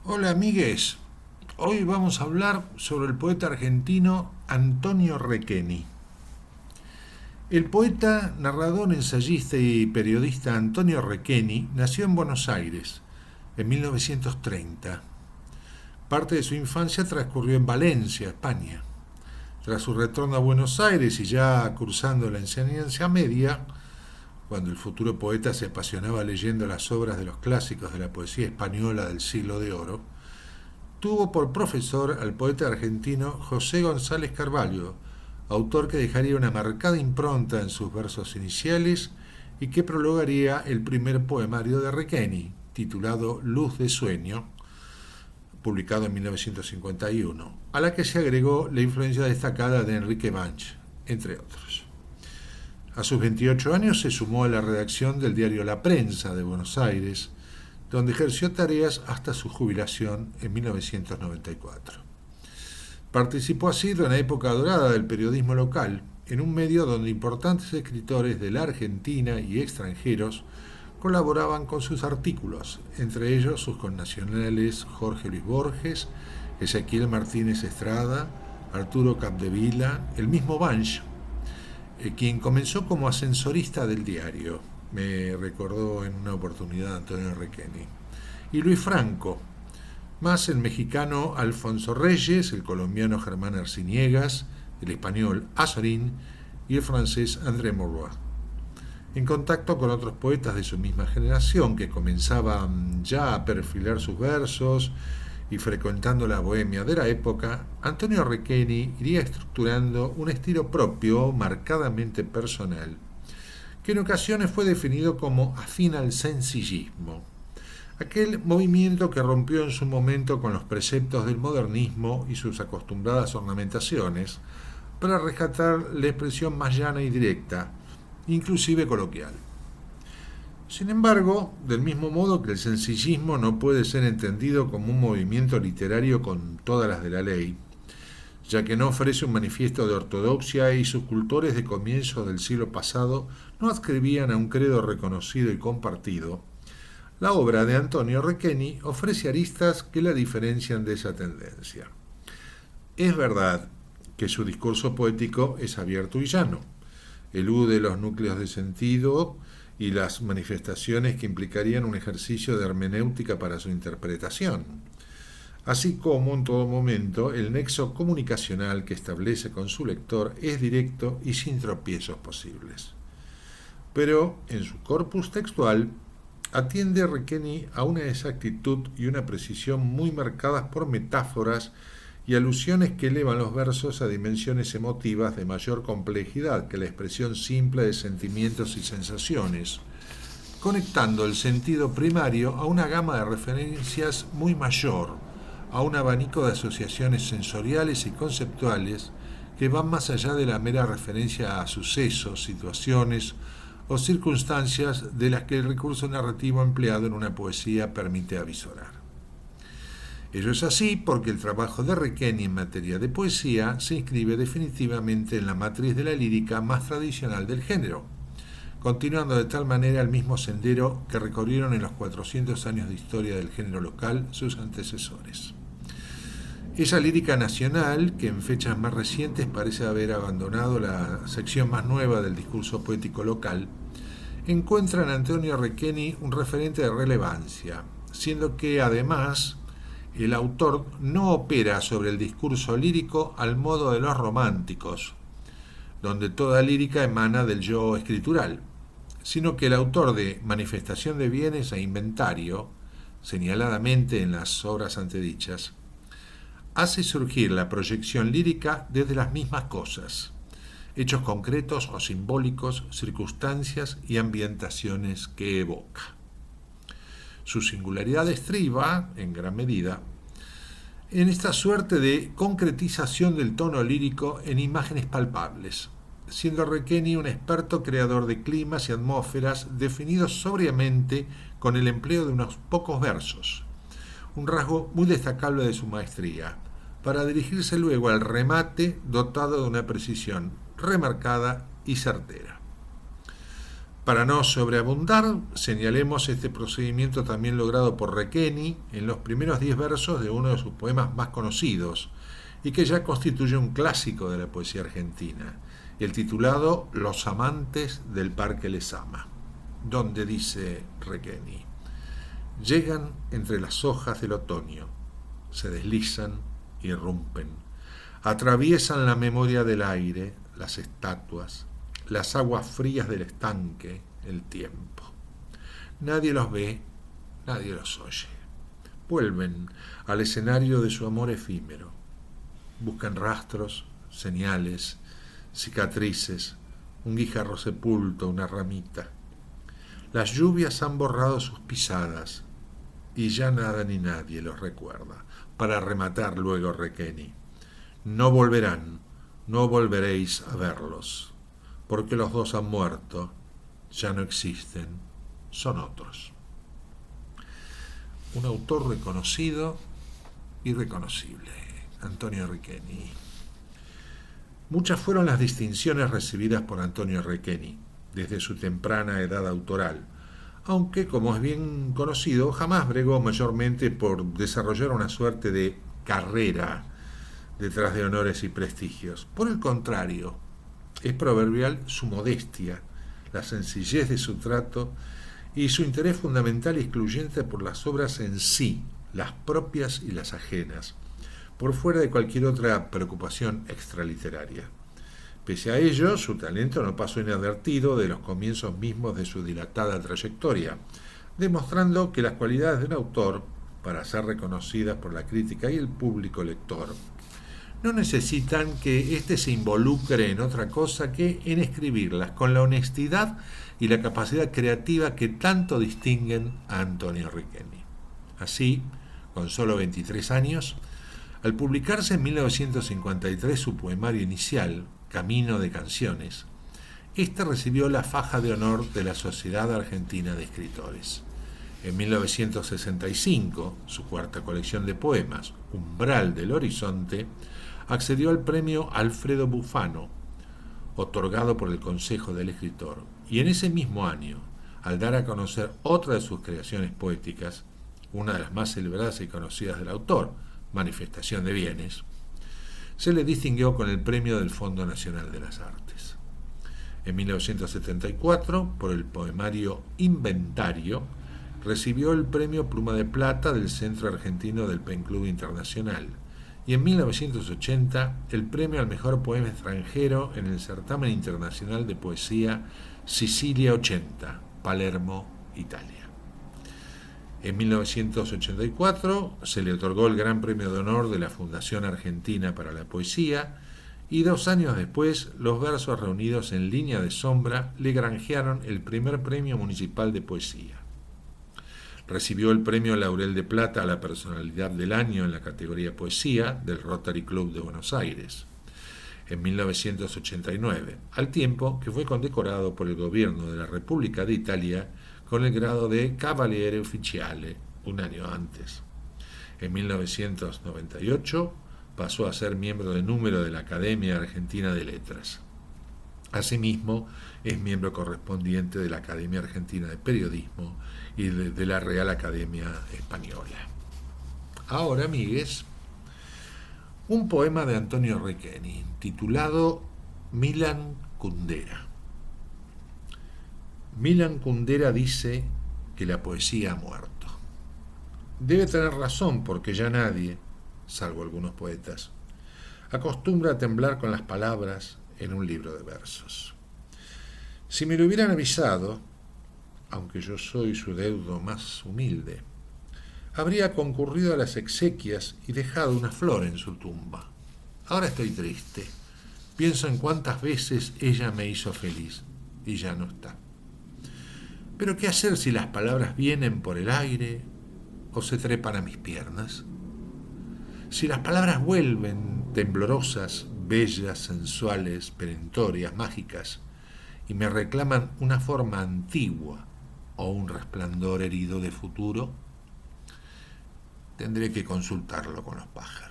Hola amigues, hoy vamos a hablar sobre el poeta argentino Antonio Requeni. El poeta, narrador, ensayista y periodista Antonio Requeni nació en Buenos Aires en 1930. Parte de su infancia transcurrió en Valencia, España. Tras su retorno a Buenos Aires y ya cursando la enseñanza media, cuando el futuro poeta se apasionaba leyendo las obras de los clásicos de la poesía española del siglo de oro, tuvo por profesor al poeta argentino José González Carvalho, autor que dejaría una marcada impronta en sus versos iniciales y que prologaría el primer poemario de Requeni, titulado Luz de Sueño, publicado en 1951, a la que se agregó la influencia destacada de Enrique Banch, entre otros. A sus 28 años se sumó a la redacción del diario La Prensa de Buenos Aires, donde ejerció tareas hasta su jubilación en 1994. Participó así de una época dorada del periodismo local, en un medio donde importantes escritores de la Argentina y extranjeros colaboraban con sus artículos, entre ellos sus connacionales Jorge Luis Borges, Ezequiel Martínez Estrada, Arturo Capdevila, el mismo Banch, quien comenzó como ascensorista del diario, me recordó en una oportunidad Antonio Requeni, y Luis Franco, más el mexicano Alfonso Reyes, el colombiano Germán Arciniegas, el español Azorín y el francés André Maurois. En contacto con otros poetas de su misma generación que comenzaban ya a perfilar sus versos y frecuentando la bohemia de la época, Antonio Requeni iría estructurando un estilo propio, marcadamente personal, que en ocasiones fue definido como afín al sencillismo, aquel movimiento que rompió en su momento con los preceptos del modernismo y sus acostumbradas ornamentaciones para rescatar la expresión más llana y directa, inclusive coloquial. Sin embargo, del mismo modo que el sencillismo no puede ser entendido como un movimiento literario con todas las de la ley, ya que no ofrece un manifiesto de ortodoxia y sus cultores de comienzos del siglo pasado no adscribían a un credo reconocido y compartido, la obra de Antonio Requeni ofrece aristas que la diferencian de esa tendencia. Es verdad que su discurso poético es abierto y llano, elude los núcleos de sentido y las manifestaciones que implicarían un ejercicio de hermenéutica para su interpretación, así como en todo momento el nexo comunicacional que establece con su lector es directo y sin tropiezos posibles. Pero en su corpus textual atiende Requeni a una exactitud y una precisión muy marcadas por metáforas y alusiones que elevan los versos a dimensiones emotivas de mayor complejidad que la expresión simple de sentimientos y sensaciones, conectando el sentido primario a una gama de referencias muy mayor, a un abanico de asociaciones sensoriales y conceptuales que van más allá de la mera referencia a sucesos, situaciones o circunstancias de las que el recurso narrativo empleado en una poesía permite avisorar. Ello es así porque el trabajo de Requeni en materia de poesía se inscribe definitivamente en la matriz de la lírica más tradicional del género, continuando de tal manera el mismo sendero que recorrieron en los 400 años de historia del género local sus antecesores. Esa lírica nacional, que en fechas más recientes parece haber abandonado la sección más nueva del discurso poético local, encuentra en Antonio Requeni un referente de relevancia, siendo que además el autor no opera sobre el discurso lírico al modo de los románticos, donde toda lírica emana del yo escritural, sino que el autor de Manifestación de Bienes e Inventario, señaladamente en las obras antedichas, hace surgir la proyección lírica desde las mismas cosas, hechos concretos o simbólicos, circunstancias y ambientaciones que evoca. Su singularidad estriba, en gran medida, en esta suerte de concretización del tono lírico en imágenes palpables, siendo Requeni un experto creador de climas y atmósferas definidos sobriamente con el empleo de unos pocos versos, un rasgo muy destacable de su maestría, para dirigirse luego al remate dotado de una precisión remarcada y certera. Para no sobreabundar, señalemos este procedimiento también logrado por Requeni en los primeros 10 versos de uno de sus poemas más conocidos y que ya constituye un clásico de la poesía argentina, el titulado Los amantes del Parque Lezama, donde dice Requeni: llegan entre las hojas del otoño, se deslizan, irrumpen, atraviesan la memoria del aire, las estatuas, las aguas frías del estanque, el tiempo. Nadie los ve, nadie los oye. Vuelven al escenario de su amor efímero. Buscan rastros, señales, cicatrices, un guijarro sepulto, una ramita. Las lluvias han borrado sus pisadas y ya nada ni nadie los recuerda. Para rematar luego Requeni: no volverán, no volveréis a verlos, porque los dos han muerto, ya no existen, son otros. Un autor reconocido y reconocible, Antonio Requeni. Muchas fueron las distinciones recibidas por Antonio Requeni desde su temprana edad autoral, aunque, como es bien conocido, jamás bregó mayormente por desarrollar una suerte de carrera detrás de honores y prestigios. Por el contrario, es proverbial su modestia, la sencillez de su trato y su interés fundamental y excluyente por las obras en sí, las propias y las ajenas, por fuera de cualquier otra preocupación extraliteraria. Pese a ello, su talento no pasó inadvertido de los comienzos mismos de su dilatada trayectoria, demostrando que las cualidades de un autor, para ser reconocidas por la crítica y el público lector, no necesitan que éste se involucre en otra cosa que en escribirlas con la honestidad y la capacidad creativa que tanto distinguen a Antonio Requeni. Así, con solo 23 años, al publicarse en 1953 su poemario inicial, Camino de Canciones, este recibió la faja de honor de la Sociedad Argentina de Escritores. En 1965, su cuarta colección de poemas, Umbral del Horizonte, accedió al premio Alfredo Bufano, otorgado por el Consejo del Escritor, y en ese mismo año, al dar a conocer otra de sus creaciones poéticas, una de las más celebradas y conocidas del autor, Manifestación de Bienes, se le distinguió con el premio del Fondo Nacional de las Artes. En 1974, por el poemario Inventario, recibió el premio Pluma de Plata del Centro Argentino del Pen Club Internacional, y en 1980 el premio al mejor poema extranjero en el certamen internacional de poesía Sicilia 80, Palermo, Italia. En 1984 se le otorgó el Gran Premio de Honor de la Fundación Argentina para la Poesía y 2 años después los versos reunidos en Línea de Sombra le granjearon el primer premio municipal de poesía. Recibió el premio Laurel de Plata a la Personalidad del Año en la categoría Poesía del Rotary Club de Buenos Aires en 1989, al tiempo que fue condecorado por el gobierno de la República de Italia con el grado de Cavaliere Ufficiale un año antes. En 1998 pasó a ser miembro de número de la Academia Argentina de Letras. Asimismo, es miembro correspondiente de la Academia Argentina de Periodismo y de la Real Academia Española. Ahora, amigues, un poema de Antonio Requeni, titulado Milan Kundera. Milan Kundera dice que la poesía ha muerto. Debe tener razón, porque ya nadie, salvo algunos poetas, acostumbra a temblar con las palabras en un libro de versos. Si me lo hubieran avisado, aunque yo soy su deudo más humilde, habría concurrido a las exequias y dejado una flor en su tumba. Ahora estoy triste. Pienso en cuántas veces ella me hizo feliz y ya no está. Pero ¿qué hacer si las palabras vienen por el aire o se trepan a mis piernas? Si las palabras vuelven temblorosas, bellas, sensuales, perentorias, mágicas, y me reclaman una forma antigua o un resplandor herido de futuro, tendré que consultarlo con los pájaros.